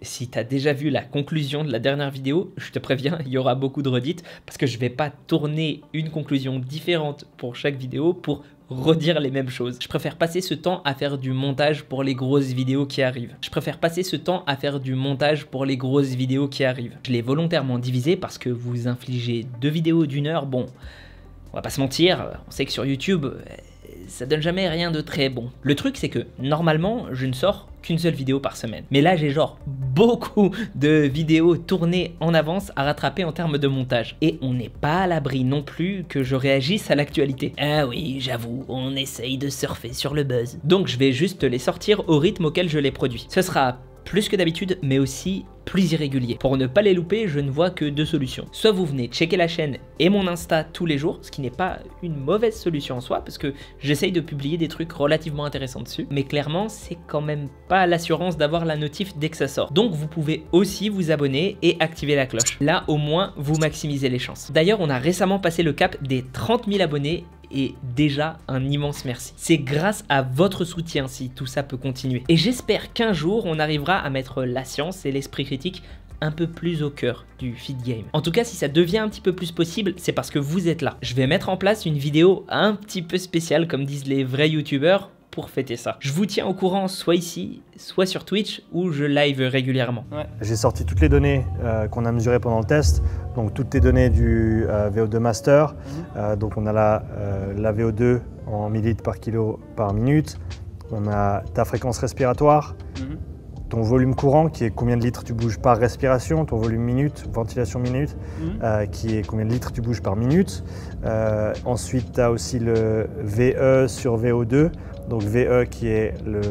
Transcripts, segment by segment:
Si tu as déjà vu la conclusion de la dernière vidéo, je te préviens, il y aura beaucoup de redites parce que je vais pas tourner une conclusion différente pour chaque vidéo pour redire les mêmes choses. Je préfère passer ce temps à faire du montage pour les grosses vidéos qui arrivent. Je l'ai volontairement divisé parce que vous infligez 2 vidéos d'1 heure. Bon, on va pas se mentir, on sait que sur YouTube, ça donne jamais rien de très bon. Le truc, c'est que normalement, je ne sors qu'une seule vidéo par semaine. Mais là, j'ai genre beaucoup de vidéos tournées en avance à rattraper en termes de montage. Et on n'est pas à l'abri non plus que je réagisse à l'actualité. Ah oui, j'avoue, on essaye de surfer sur le buzz. Donc je vais juste les sortir au rythme auquel je les produis. Ce sera plus que d'habitude, mais aussi plus irrégulier. Pour ne pas les louper, je ne vois que 2 solutions. Soit vous venez checker la chaîne et mon Insta tous les jours, ce qui n'est pas une mauvaise solution en soi, parce que j'essaye de publier des trucs relativement intéressants dessus, mais clairement, c'est quand même pas l'assurance d'avoir la notif dès que ça sort. Donc vous pouvez aussi vous abonner et activer la cloche. Là, au moins, vous maximisez les chances. D'ailleurs, on a récemment passé le cap des 30 000 abonnés, et déjà un immense merci. C'est grâce à votre soutien si tout ça peut continuer. Et j'espère qu'un jour, on arrivera à mettre la science et l'esprit critique un peu plus au cœur du feed game. En tout cas, si ça devient un petit peu plus possible, c'est parce que vous êtes là. Je vais mettre en place une vidéo un petit peu spéciale, comme disent les vrais youtubeurs, pour fêter ça. Je vous tiens au courant soit ici, soit sur Twitch où je live régulièrement. Ouais. J'ai sorti toutes les données qu'on a mesurées pendant le test, donc toutes les données du VO2 master. Donc on a la VO2 en millilitres par kilo par minute, on a ta fréquence respiratoire, ton volume courant qui est combien de litres tu bouges par respiration, ton volume minute, ventilation minute, qui est combien de litres tu bouges par minute. Ensuite tu as aussi le VE sur VO2. Donc VE qui est le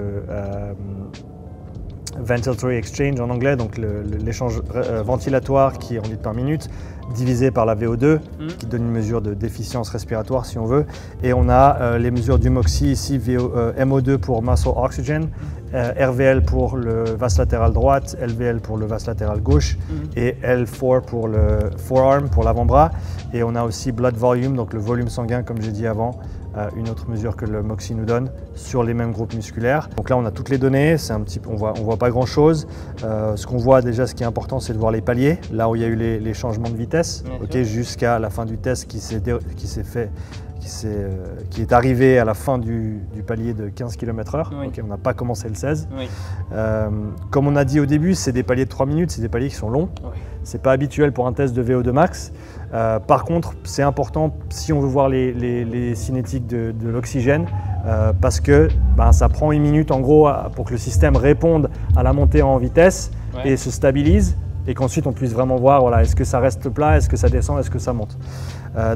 Ventilatory Exchange en anglais, donc l'échange ventilatoire qui est en litres par minute, divisé par la VO2, qui donne une mesure de déficience respiratoire si on veut. Et on a les mesures du MOXIE ici, MO2 pour Muscle Oxygen, RVL pour le vaste latéral droite, LVL pour le vaste latéral gauche et L4 pour le forearm, pour l'avant-bras. Et on a aussi Blood Volume, donc le volume sanguin comme j'ai dit avant, une autre mesure que le MOXIE nous donne sur les mêmes groupes musculaires. Donc là on a toutes les données, on voit pas grand chose. Ce qu'on voit déjà, ce qui est important, c'est de voir les paliers, là où il y a eu les changements de vitesse, jusqu'à la fin du test qui est arrivé à la fin du palier de 15 km/h. On n'a pas commencé le 16. Comme on a dit au début, c'est des paliers de 3 minutes, c'est des paliers qui sont longs. C'est pas habituel pour un test de VO2 max. Par contre, c'est important si on veut voir les cinétiques de l'oxygène, parce que ça prend 1 minute en gros pour que le système réponde à la montée en vitesse et se stabilise, et qu'ensuite on puisse vraiment voir, voilà, est-ce que ça reste plat, est-ce que ça descend, est-ce que ça monte.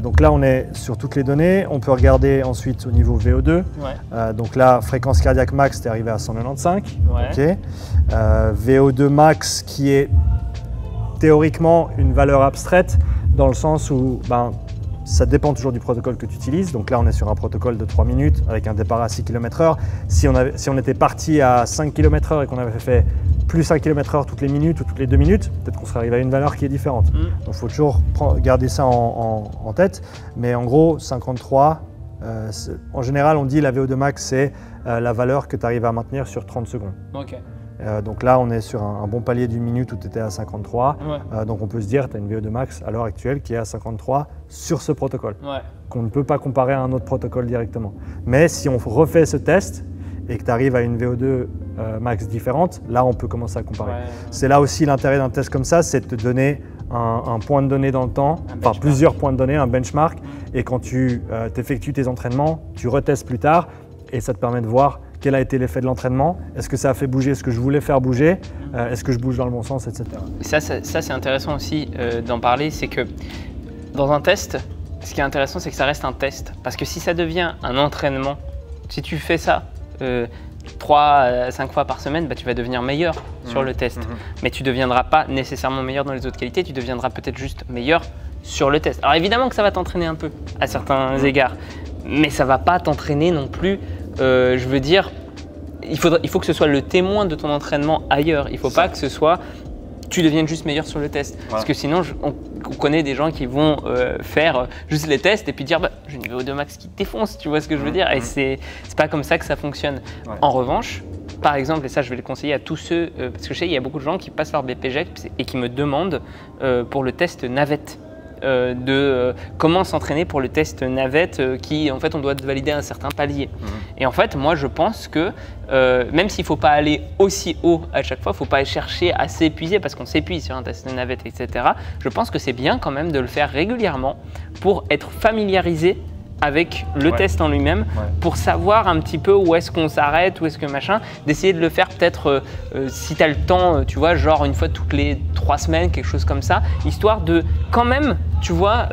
Donc là on est sur toutes les données. On peut regarder ensuite au niveau VO2. Donc là, fréquence cardiaque max, tu es arrivé à 195. VO2 max qui est théoriquement une valeur abstraite dans le sens où ça dépend toujours du protocole que tu utilises. Donc là, on est sur un protocole de 3 minutes avec un départ à 6 km/h. Si on était parti à 5 km/h et qu'on avait fait plus 5 km/h toutes les minutes ou toutes les 2 minutes, peut-être qu'on serait arrivé à une valeur qui est différente. Donc il faut toujours garder ça en tête. Mais en gros, 53, en général, on dit la VO2 max, c'est la valeur que tu arrives à maintenir sur 30 secondes. Donc là, on est sur un bon palier d'une minute où tu étais à 53. Donc on peut se dire que tu as une VO2 max à l'heure actuelle qui est à 53 sur ce protocole, qu'on ne peut pas comparer à un autre protocole directement. Mais si on refait ce test et que tu arrives à une VO2 max différente, là on peut commencer à comparer. C'est là aussi l'intérêt d'un test comme ça, c'est de te donner un point de données dans le temps, enfin plusieurs points de données, un benchmark, et quand tu effectues tes entraînements, tu retestes plus tard et ça te permet de voir quel a été l'effet de l'entraînement, est-ce que ça a fait bouger ce que je voulais faire bouger, est-ce que je bouge dans le bon sens, etc. Ça c'est intéressant aussi d'en parler, c'est que dans un test, ce qui est intéressant, c'est que ça reste un test. Parce que si ça devient un entraînement, si tu fais ça 3 à 5 fois par semaine, tu vas devenir meilleur sur le test. Mais tu ne deviendras pas nécessairement meilleur dans les autres qualités, tu deviendras peut-être juste meilleur sur le test. Alors évidemment que ça va t'entraîner un peu à certains égards, mais ça ne va pas t'entraîner non plus. Je veux dire, il faut que ce soit le témoin de ton entraînement ailleurs. Il ne faut pas que ce soit tu deviennes juste meilleur sur le test. Parce que sinon, on connaît des gens qui vont faire juste les tests et puis dire j'ai une VO2 max qui défonce, tu vois ce que je veux dire. Et c'est pas comme ça que ça fonctionne. En revanche, par exemple, et ça je vais le conseiller à tous ceux, parce que je sais il y a beaucoup de gens qui passent leur BPJEC et qui me demandent pour le test navette. Comment s'entraîner pour le test navette qui en fait on doit valider un certain palier. Et en fait moi je pense que même s'il ne faut pas aller aussi haut à chaque fois, il ne faut pas chercher à s'épuiser parce qu'on s'épuise sur un test navette, etc. Je pense que c'est bien quand même de le faire régulièrement pour être familiarisé avec le test en lui-même, pour savoir un petit peu où est-ce qu'on s'arrête, où est-ce que machin, d'essayer de le faire peut-être si tu as le temps, tu vois, genre une fois toutes les 3 semaines, quelque chose comme ça, histoire de quand même, tu vois,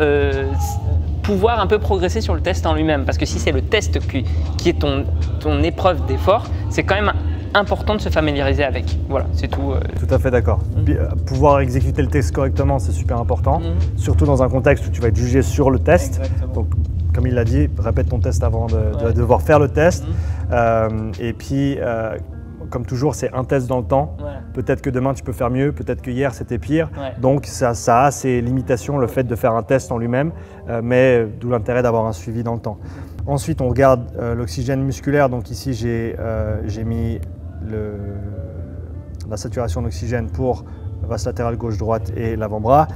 pouvoir un peu progresser sur le test en lui-même. Parce que si c'est le test qui est ton épreuve d'effort, c'est quand même important de se familiariser avec. Voilà, c'est tout. Tout à fait d'accord. Pouvoir exécuter le test correctement, c'est super important, surtout dans un contexte où tu vas être jugé sur le test. Exactement. Donc, comme il l'a dit, répète ton test avant de devoir faire le test. Et puis, comme toujours, c'est un test dans le temps. Peut-être que demain, tu peux faire mieux, peut-être que hier, c'était pire. Donc, ça a ses limitations, le fait de faire un test en lui-même, mais d'où l'intérêt d'avoir un suivi dans le temps. Ensuite, on regarde l'oxygène musculaire. Donc ici, j'ai mis la saturation d'oxygène pour vaste latérale gauche-droite et l'avant-bras.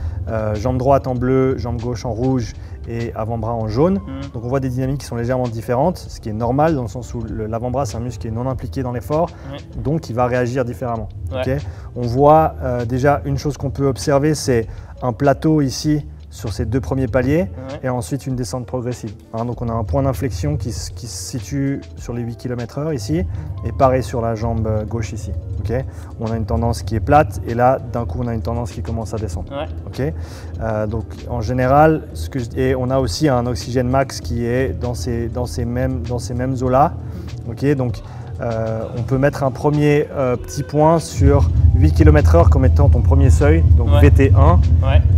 Jambe droite en bleu, jambe gauche en rouge et avant-bras en jaune. Donc on voit des dynamiques qui sont légèrement différentes, ce qui est normal dans le sens où l'avant-bras c'est un muscle qui est non impliqué dans l'effort, donc il va réagir différemment. Okay, on voit déjà une chose qu'on peut observer, c'est un plateau ici sur ces 2 premiers paliers et ensuite une descente progressive. Donc on a un point d'inflexion qui se situe sur les 8 km/h ici et pareil sur la jambe gauche ici. Okay, on a une tendance qui est plate et là d'un coup on a une tendance qui commence à descendre. Okay, donc en général, et on a aussi un oxygène max qui est dans ces mêmes eaux-là. Okay, donc on peut mettre un premier petit point sur 8 km/h comme étant ton premier seuil, donc VT1.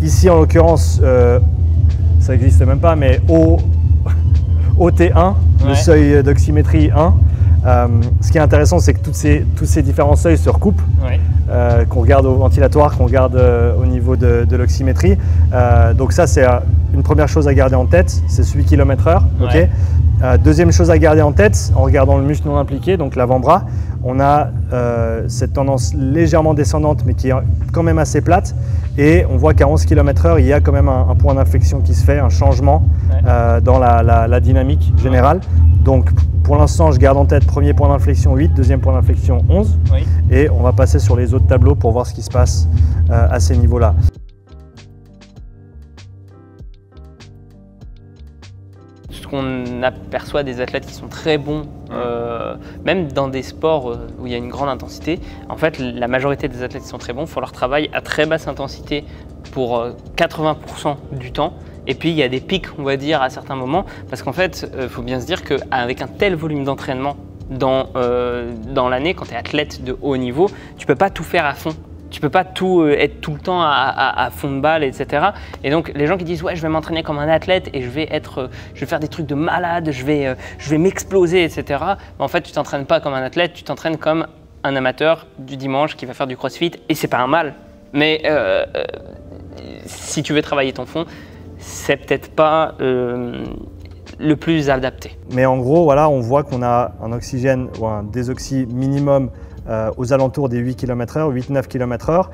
Ici en l'occurrence, ça n'existe même pas, mais OT1, le seuil d'oxymétrie 1. Ce qui est intéressant, c'est que tous ces différents seuils se recoupent, qu'on regarde au ventilatoire, qu'on regarde au niveau de l'oxymétrie. Donc ça, c'est une première chose à garder en tête, c'est ce 8 km/h. Okay. Deuxième chose à garder en tête, en regardant le muscle non impliqué, donc l'avant-bras, on a cette tendance légèrement descendante, mais qui est quand même assez plate. Et on voit qu'à 11 km/h, il y a quand même un point d'inflexion qui se fait, un changement dans la dynamique générale. Donc pour l'instant, je garde en tête premier point d'inflexion 8, deuxième point d'inflexion 11. Et on va passer sur les autres tableaux pour voir ce qui se passe à ces niveaux-là. Ce qu'on aperçoit des athlètes qui sont très bons, même dans des sports où il y a une grande intensité, en fait la majorité des athlètes qui sont très bons font leur travail à très basse intensité pour 80% du temps. Et puis il y a des pics, on va dire, à certains moments, parce qu'en fait, il faut bien se dire qu'avec un tel volume d'entraînement dans l'année, quand tu es athlète de haut niveau, tu ne peux pas tout faire à fond. Tu peux pas être tout le temps à fond de balle, etc. Et donc les gens qui disent ouais, je vais m'entraîner comme un athlète et je vais faire des trucs de malade, je vais m'exploser, etc. En fait, tu t'entraînes pas comme un athlète, tu t'entraînes comme un amateur du dimanche qui va faire du crossfit et c'est pas un mal. Mais si tu veux travailler ton fond, c'est peut-être pas le plus adapté. Mais en gros, voilà, on voit qu'on a un oxygène ou un désoxy minimum aux alentours des 8 km/h, 8-9 km/h.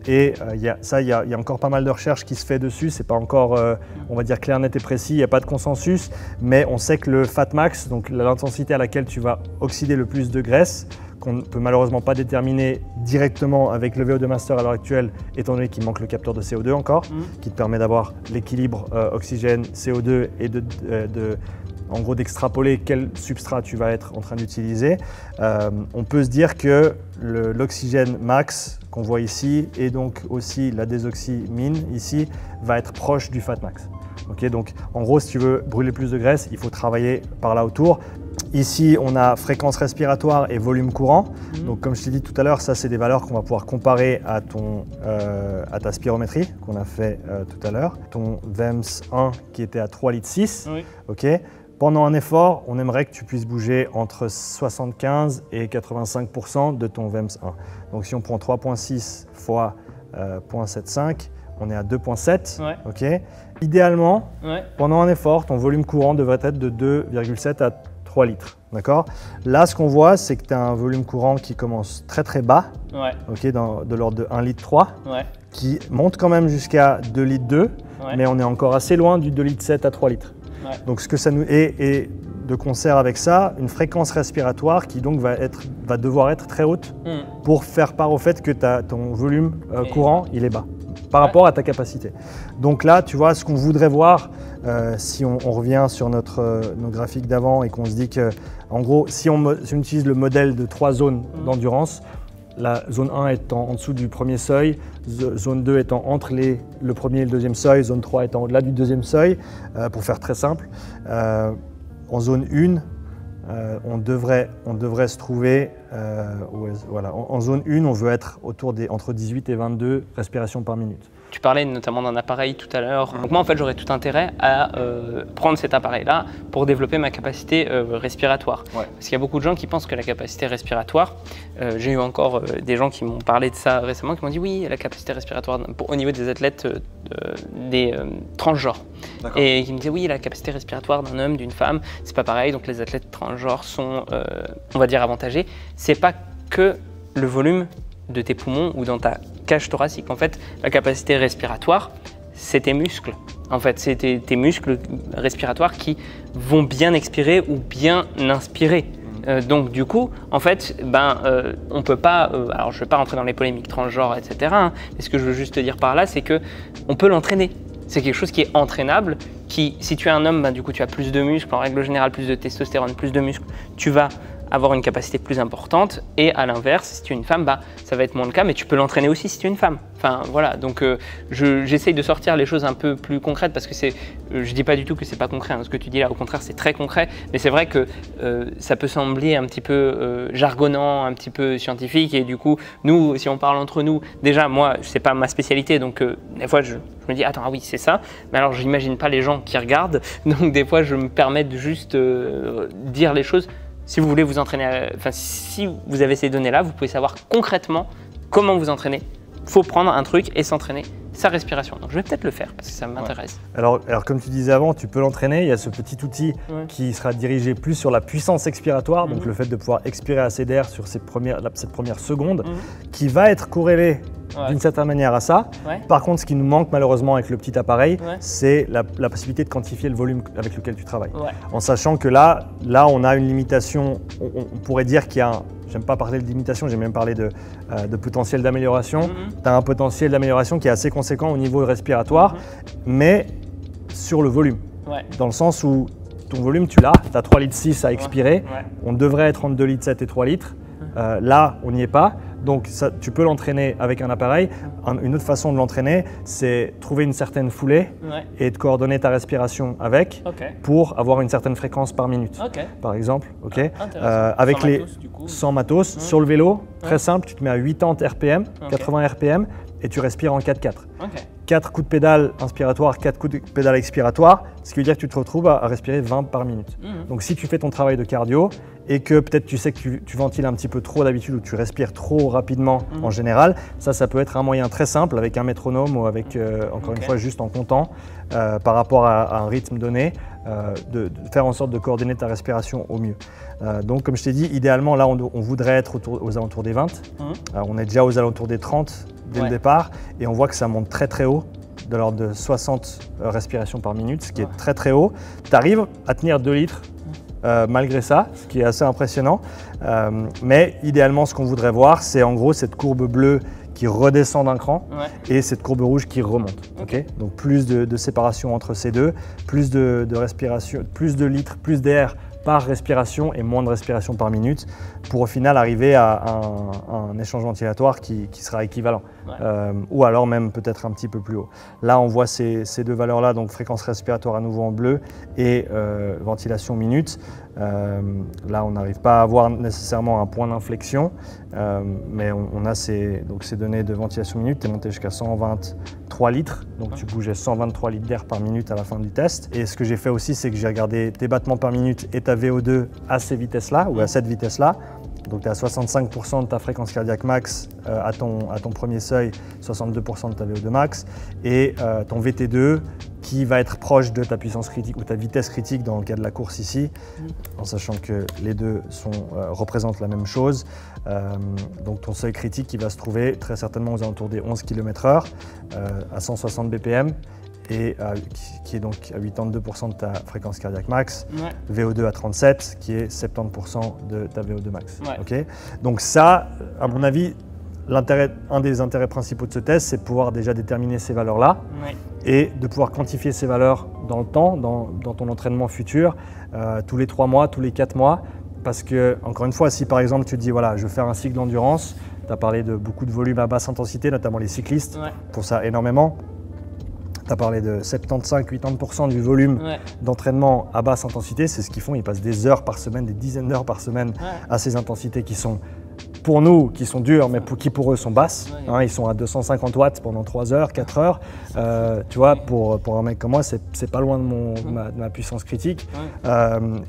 Et il y a encore pas mal de recherches qui se fait dessus. C'est pas encore, on va dire, clair, net et précis. Il n'y a pas de consensus. Mais on sait que le fat max, donc l'intensité à laquelle tu vas oxyder le plus de graisse, qu'on ne peut malheureusement pas déterminer directement avec le VO2 Master à l'heure actuelle, étant donné qu'il manque le capteur de CO2 encore, qui te permet d'avoir l'équilibre oxygène-CO2 et en gros d'extrapoler quel substrat tu vas être en train d'utiliser. On peut se dire que l'oxygène max qu'on voit ici et donc aussi la désoxymine ici va être proche du fat max. Okay, donc en gros, si tu veux brûler plus de graisse, il faut travailler par là autour. Ici, on a fréquence respiratoire et volume courant. Donc comme je t'ai dit tout à l'heure, ça c'est des valeurs qu'on va pouvoir comparer à ta spirométrie qu'on a fait tout à l'heure. Ton VEMS 1 qui était à 3,6 litres. Okay. Pendant un effort, on aimerait que tu puisses bouger entre 75 et 85% de ton VEMS 1. Donc si on prend 3,6 fois 0,75, on est à 2,7. Okay. Idéalement, pendant un effort, ton volume courant devrait être de 2,7 à 3 litres. D'accord? Là, ce qu'on voit, c'est que tu as un volume courant qui commence très très bas, Ouais. okay, de l'ordre de 1,3 litre, Ouais. qui monte quand même jusqu'à 2,2 litres, Ouais. mais on est encore assez loin du 2,7 litres à 3 litres. Ouais. Donc ce que ça nous et de concert avec ça, une fréquence respiratoire qui donc va devoir être très haute pour faire part au fait que ton volume courant il est bas par rapport à ta capacité. Donc là, tu vois, ce qu'on voudrait voir, si on revient sur nos graphiques d'avant et qu'on se dit que, en gros, si on utilise le modèle de 3 zones d'endurance, la zone 1 étant en dessous du premier seuil, zone 2 étant entre le premier et le deuxième seuil, zone 3 étant au-delà du deuxième seuil, pour faire très simple. En zone 1, on devrait se trouver, voilà, en zone 1, on veut être entre 18 et 22 respirations par minute. Tu parlais notamment d'un appareil tout à l'heure. Donc moi, en fait, j'aurais tout intérêt à prendre cet appareil-là pour développer ma capacité respiratoire. Ouais. Parce qu'il y a beaucoup de gens qui pensent que la capacité respiratoire, j'ai eu encore des gens qui m'ont parlé de ça récemment, qui m'ont dit oui, la capacité respiratoire au niveau des athlètes des transgenres. Et qui me disaient oui, la capacité respiratoire d'un homme, d'une femme, c'est pas pareil, donc les athlètes transgenres sont, on va dire, avantagés. C'est pas que le volume de tes poumons ou dans ta cage thoracique. En fait, la capacité respiratoire, c'est tes muscles. En fait, c'est tes muscles respiratoires qui vont bien expirer ou bien inspirer. Donc du coup, en fait, on peut pas. Alors, je ne vais pas rentrer dans les polémiques transgenres, etc. Mais ce que je veux juste te dire par là, c'est que on peut l'entraîner. C'est quelque chose qui est entraînable. Qui, si tu es un homme, du coup, tu as plus de muscles. En règle générale, plus de testostérone, plus de muscles. Tu vas avoir une capacité plus importante, et à l'inverse, si tu es une femme, ça va être moins le cas, mais tu peux l'entraîner aussi si tu es une femme. Enfin voilà, donc j'essaye de sortir les choses un peu plus concrètes, parce que je dis pas du tout que c'est pas concret, ce que tu dis là, au contraire c'est très concret, mais c'est vrai que ça peut sembler un petit peu jargonnant, un petit peu scientifique, et du coup, nous, si on parle entre nous, déjà moi, c'est pas ma spécialité, donc des fois je me dis, attends, ah oui, c'est ça, mais alors j'imagine pas les gens qui regardent, donc des fois je me permets de juste dire les choses. Si vous voulez vous entraîner, si vous avez ces données-là, vous pouvez savoir concrètement comment vous entraîner. Il faut prendre un truc et s'entraîner sa respiration. Donc je vais peut-être le faire parce que ça m'intéresse. Ouais. Alors comme tu disais avant, tu peux l'entraîner. Il y a ce petit outil qui sera dirigé plus sur la puissance expiratoire, donc le fait de pouvoir expirer assez d'air sur cette première seconde, qui va être corrélé d'une certaine manière à ça. Par contre, ce qui nous manque malheureusement avec le petit appareil, c'est la possibilité de quantifier le volume avec lequel tu travailles. En sachant que là, on a une limitation, on pourrait dire qu'il y a j'aime pas parler de limitation, j'ai même parlé de potentiel d'amélioration. Tu as un potentiel d'amélioration qui est assez conséquent au niveau respiratoire, mais sur le volume. Dans le sens où ton volume, tu l'as, tu as 3,6 litres à expirer, on devrait être entre 2,7 litres et 3 litres. Là, on n'y est pas. Donc, ça, tu peux l'entraîner avec un appareil. Une autre façon de l'entraîner, c'est trouver une certaine foulée et de coordonner ta respiration avec pour avoir une certaine fréquence par minute. Par exemple, avec les sans matos, sur le vélo, très simple, tu te mets à 80 RPM, 80 RPM et tu respires en 4-4. 4 coups de pédale inspiratoire, 4 coups de pédale expiratoire, ce qui veut dire que tu te retrouves à respirer 20 par minute. Donc si tu fais ton travail de cardio et que peut-être tu sais que tu ventiles un petit peu trop d'habitude ou que tu respires trop rapidement en général, ça peut être un moyen très simple avec un métronome ou avec, encore une fois, juste en comptant par rapport à un rythme donné, de faire en sorte de coordonner ta respiration au mieux. Donc comme je t'ai dit, idéalement là on voudrait être aux alentours des 20, on est déjà aux alentours des 30 dès le départ et on voit que ça monte très très haut, de l'ordre de 60 respirations par minute, ce qui est très très haut. Tu arrives à tenir 2 litres malgré ça, ce qui est assez impressionnant, mais idéalement ce qu'on voudrait voir c'est en gros cette courbe bleue qui redescend d'un cran et cette courbe rouge qui remonte. Donc plus de séparation entre ces deux, plus de respiration, plus de litres, plus d'air par respiration et moins de respiration par minute pour au final arriver à un échange ventilatoire qui sera équivalent ou alors même peut-être un petit peu plus haut. Là on voit ces deux valeurs-là, donc fréquence respiratoire à nouveau en bleu et ventilation minute. Là on n'arrive pas à avoir nécessairement un point d'inflexion, mais on a ces données de ventilation minute, tu es monté jusqu'à 123 litres, donc tu bougeais 123 litres d'air par minute à la fin du test. Et ce que j'ai fait aussi, c'est que j'ai regardé tes battements par minute et ta VO2 à ces vitesses-là ou à cette vitesse-là. Donc tu es à 65% de ta fréquence cardiaque max à ton premier seuil, 62% de ta VO2 max, et ton VT2 qui va être proche de ta puissance critique ou ta vitesse critique dans le cas de la course ici, en sachant que les deux représentent la même chose. Donc ton seuil critique qui va se trouver très certainement aux alentours des 11 km/h à 160 BPM, et qui est donc à 82% de ta fréquence cardiaque max, VO2 à 37, qui est 70% de ta VO2 max. Okay, donc ça, à mon avis, un des intérêts principaux de ce test, c'est de pouvoir déjà déterminer ces valeurs-là et de pouvoir quantifier ces valeurs dans le temps, dans ton entraînement futur, tous les 3 mois, tous les 4 mois. Parce que, encore une fois, si par exemple tu te dis, voilà, je veux faire un cycle d'endurance, tu as parlé de beaucoup de volume à basse intensité, notamment les cyclistes, pour ça énormément. Tu as parlé de 75-80% du volume d'entraînement à basse intensité, c'est ce qu'ils font, ils passent des heures par semaine, des dizaines d'heures par semaine à ces intensités qui sont, pour nous, qui sont dures, mais qui pour eux sont basses. Ils sont à 250 watts pendant 3 heures, 4 heures. Tu vois, pour un mec comme moi, c'est pas loin de ma puissance critique.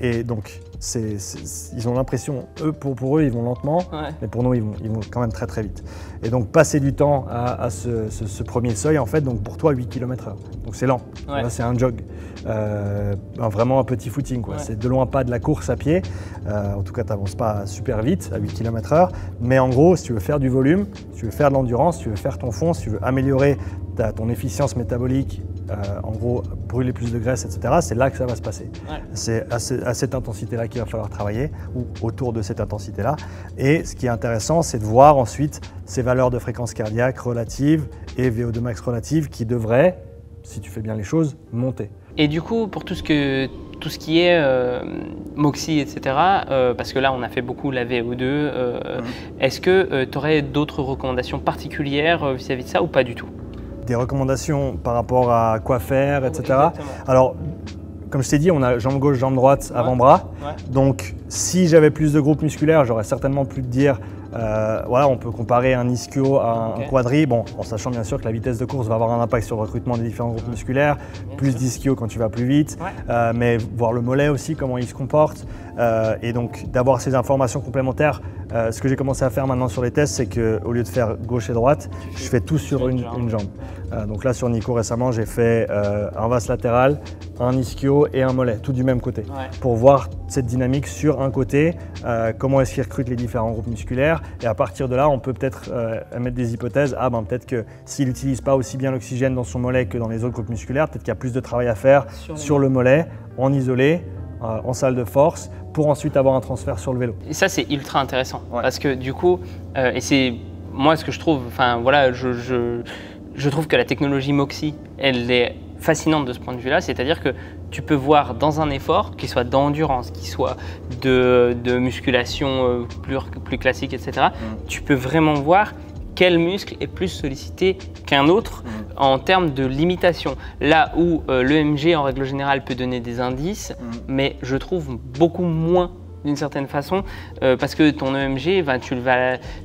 Et donc, ils ont l'impression, pour eux, ils vont lentement, mais pour nous, ils vont quand même très très vite. Et donc, passer du temps à ce premier seuil, en fait, donc pour toi, 8 km/h. Donc c'est lent, c'est un jog. Vraiment un petit footing, quoi. C'est de loin pas de la course à pied. En tout cas, tu n'avances pas super vite à 8 km/h. Mais en gros, si tu veux faire du volume, si tu veux faire de l'endurance, si tu veux faire ton fond, si tu veux améliorer ton efficience métabolique, en gros, brûler plus de graisse, etc., c'est là que ça va se passer. C'est à cette intensité-là qu'il va falloir travailler, ou autour de cette intensité-là. Et ce qui est intéressant, c'est de voir ensuite ces valeurs de fréquence cardiaque relative et VO2 max relative qui devraient, si tu fais bien les choses, monter. Et du coup, pour tout ce qui est Moxy, etc., parce que là, on a fait beaucoup la VO2, est-ce que tu aurais d'autres recommandations particulières vis-à-vis de ça ou pas du tout? Des recommandations par rapport à quoi faire, etc. Exactement. Alors, comme je t'ai dit, on a jambe gauche, jambe droite, avant-bras. Donc, si j'avais plus de groupes musculaires, j'aurais certainement pu te dire, voilà, on peut comparer un ischio à un quadri, bon, en sachant bien sûr que la vitesse de course va avoir un impact sur le recrutement des différents groupes musculaires, plus d'ischio quand tu vas plus vite, mais voir le mollet aussi, comment il se comporte, et donc d'avoir ces informations complémentaires. Ce que j'ai commencé à faire maintenant sur les tests, c'est qu'au lieu de faire gauche et droite, je fais tout sur une jambe. Donc là sur Nico récemment, j'ai fait un vas latéral, un ischio et un mollet, tout du même côté, pour voir cette dynamique sur un côté, comment est-ce qu'il recrute les différents groupes musculaires, et à partir de là, on peut peut-être émettre des hypothèses. Peut-être que s'il n'utilise pas aussi bien l'oxygène dans son mollet que dans les autres groupes musculaires, peut-être qu'il y a plus de travail à faire sur le mollet, en isolé, en salle de force, pour ensuite avoir un transfert sur le vélo. Et ça, c'est ultra intéressant, parce que du coup, et c'est moi ce que je trouve, voilà, je trouve que la technologie Moxy, elle est fascinante de ce point de vue-là, c'est-à-dire que tu peux voir dans un effort, qu'il soit d'endurance, qu'il soit de musculation plus classique, etc., tu peux vraiment voir quel muscle est plus sollicité qu'un autre en termes de limitation. Là où l'EMG, en règle générale, peut donner des indices, mais je trouve beaucoup moins d'une certaine façon, parce que ton EMG,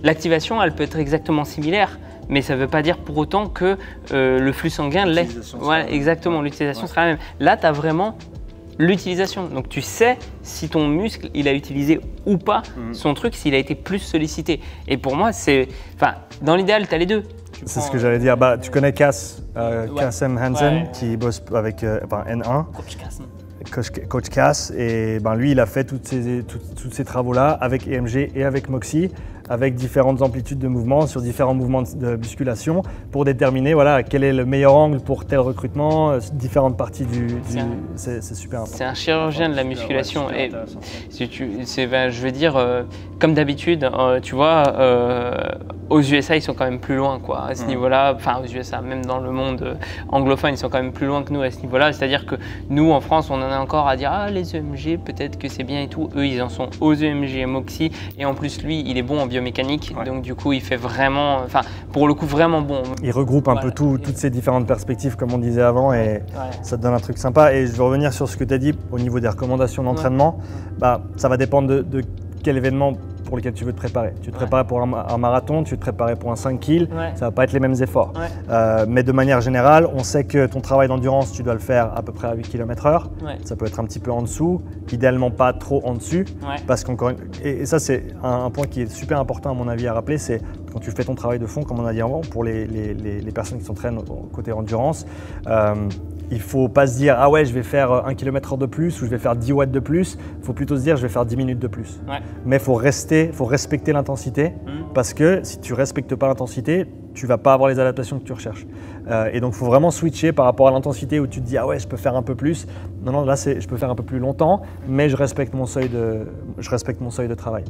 l'activation, elle peut être exactement similaire, mais ça ne veut pas dire pour autant que le flux sanguin l'est. Voilà, exactement, l'utilisation sera la même. Là, tu as vraiment l'utilisation. Donc tu sais si ton muscle il a utilisé ou pas son truc, s'il a été plus sollicité. Et pour moi, dans l'idéal, tu as les deux. C'est ce que j'allais dire. Tu connais Cass, Kassem Hansen, qui bosse avec N1. Coach Cass, et lui il a fait tous ces travaux-là avec EMG et avec Moxy, avec différentes amplitudes de mouvement sur différents mouvements de musculation pour déterminer quel est le meilleur angle pour tel recrutement, différentes parties c'est super important. C'est un chirurgien de la musculation et je veux dire, comme d'habitude, tu vois, aux USA ils sont quand même plus loin à ce niveau-là, aux USA, même dans le monde anglophone ils sont quand même plus loin que nous à ce niveau-là, c'est-à-dire que nous en France on en a encore à dire les EMG peut-être que c'est bien et tout, eux ils en sont aux EMG et Moxy, et en plus lui il est bon en biomécanique, donc du coup il fait vraiment, pour le coup vraiment bon. Il regroupe un peu toutes ces différentes perspectives comme on disait avant, et ça te donne un truc sympa. Et je veux revenir sur ce que tu as dit au niveau des recommandations d'entraînement. Ça va dépendre de quel événement pour lequel tu veux te préparer. Tu te prépares pour un marathon, tu veux te préparer pour un 5 kills, ça ne va pas être les mêmes efforts. Mais de manière générale, on sait que ton travail d'endurance, tu dois le faire à peu près à 8 km/h. Ça peut être un petit peu en dessous, idéalement pas trop en dessus. Parce qu'encore et ça, c'est un point qui est super important à mon avis à rappeler, c'est quand tu fais ton travail de fond, comme on a dit avant, pour les personnes qui s'entraînent côté endurance, il ne faut pas se dire « Ah ouais, je vais faire 1 km/h de plus ou je vais faire 10 watts de plus ». Il faut plutôt se dire « Je vais faire 10 minutes de plus ». Mais il faut respecter l'intensité parce que si tu ne respectes pas l'intensité, tu ne vas pas avoir les adaptations que tu recherches. Et donc, il faut vraiment switcher par rapport à l'intensité où tu te dis « Ah ouais, je peux faire un peu plus ». Non, là, je peux faire un peu plus longtemps, mais je respecte mon seuil de travail.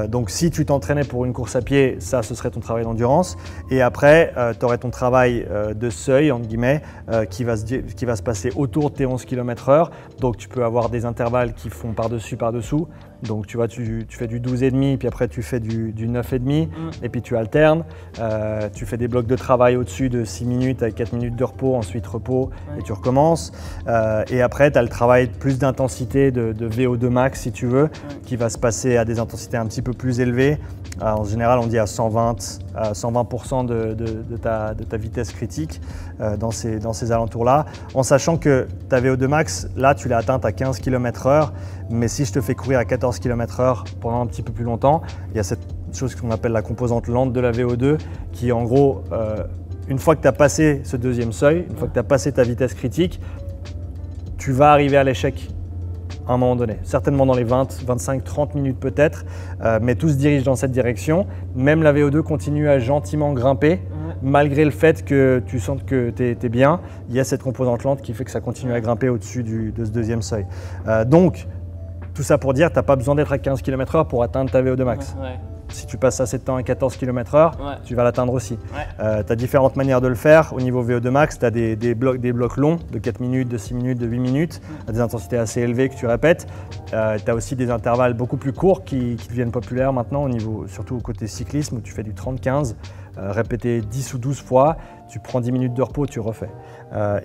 Donc, si tu t'entraînais pour une course à pied, ça, ce serait ton travail d'endurance. Et après, tu aurais ton travail de seuil, entre guillemets, qui va se passer autour de tes 11 km/h. Donc, tu peux avoir des intervalles qui font par-dessus, par-dessous. Donc, tu vois, tu fais du 12,5, puis après, tu fais du 9,5, et puis tu alternes. Tu fais des blocs de travail au-dessus de 6 minutes avec 4 minutes de repos, ensuite repos, et tu recommences. Et après, tu as le travail plus d'intensité de VO2 max, si tu veux, qui va se passer à des intensités un petit peu plus élevées. En général, on dit à 120% de ta vitesse critique dans ces alentours-là, en sachant que ta VO2 max, là, tu l'as atteinte à 15 km/h, mais si je te fais courir à 14 km/h pendant un petit peu plus longtemps, il y a cette chose qu'on appelle la composante lente de la VO2, qui est en gros, une fois que tu as passé ce deuxième seuil, une fois que tu as passé ta vitesse critique, tu vas arriver à l'échec à un moment donné, certainement dans les 20, 25, 30 minutes peut-être, mais tout se dirige dans cette direction. Même la VO2 continue à gentiment grimper, malgré le fait que tu sentes que tu es bien, il y a cette composante lente qui fait que ça continue à grimper au-dessus de ce deuxième seuil. Donc, tout ça pour dire, tu n'as pas besoin d'être à 15 km/h pour atteindre ta VO2 max. Si tu passes assez de temps à 14 km/h, tu vas l'atteindre aussi. Tu as différentes manières de le faire. Au niveau VO2 max, tu as des blocs longs de 4 minutes, de 6 minutes, de 8 minutes, à des intensités assez élevées que tu répètes. Tu as aussi des intervalles beaucoup plus courts qui deviennent populaires maintenant, surtout au côté cyclisme, où tu fais du 30-15, répété 10 ou 12 fois, tu prends 10 minutes de repos, tu refais.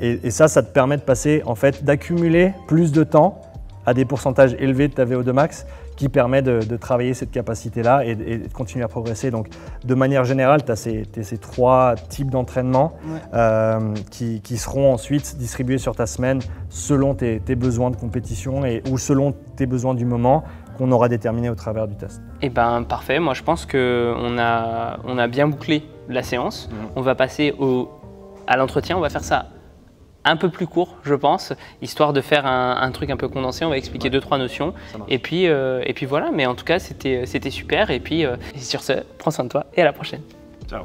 Et ça te permet de passer, en fait, d'accumuler plus de temps à des pourcentages élevés de ta VO2 max, qui permet de travailler cette capacité-là et de continuer à progresser. Donc, de manière générale, tu as ces 3 types d'entraînement qui seront ensuite distribués sur ta semaine selon tes besoins de compétition ou selon tes besoins du moment qu'on aura déterminé au travers du test. Eh ben parfait, moi je pense qu'on a bien bouclé la séance. On va passer à l'entretien, on va faire ça un peu plus court, je pense, histoire de faire un truc un peu condensé. On va expliquer 2-3 notions. Et puis voilà, mais en tout cas, c'était super. Et puis sur ce, prends soin de toi et à la prochaine. Ciao.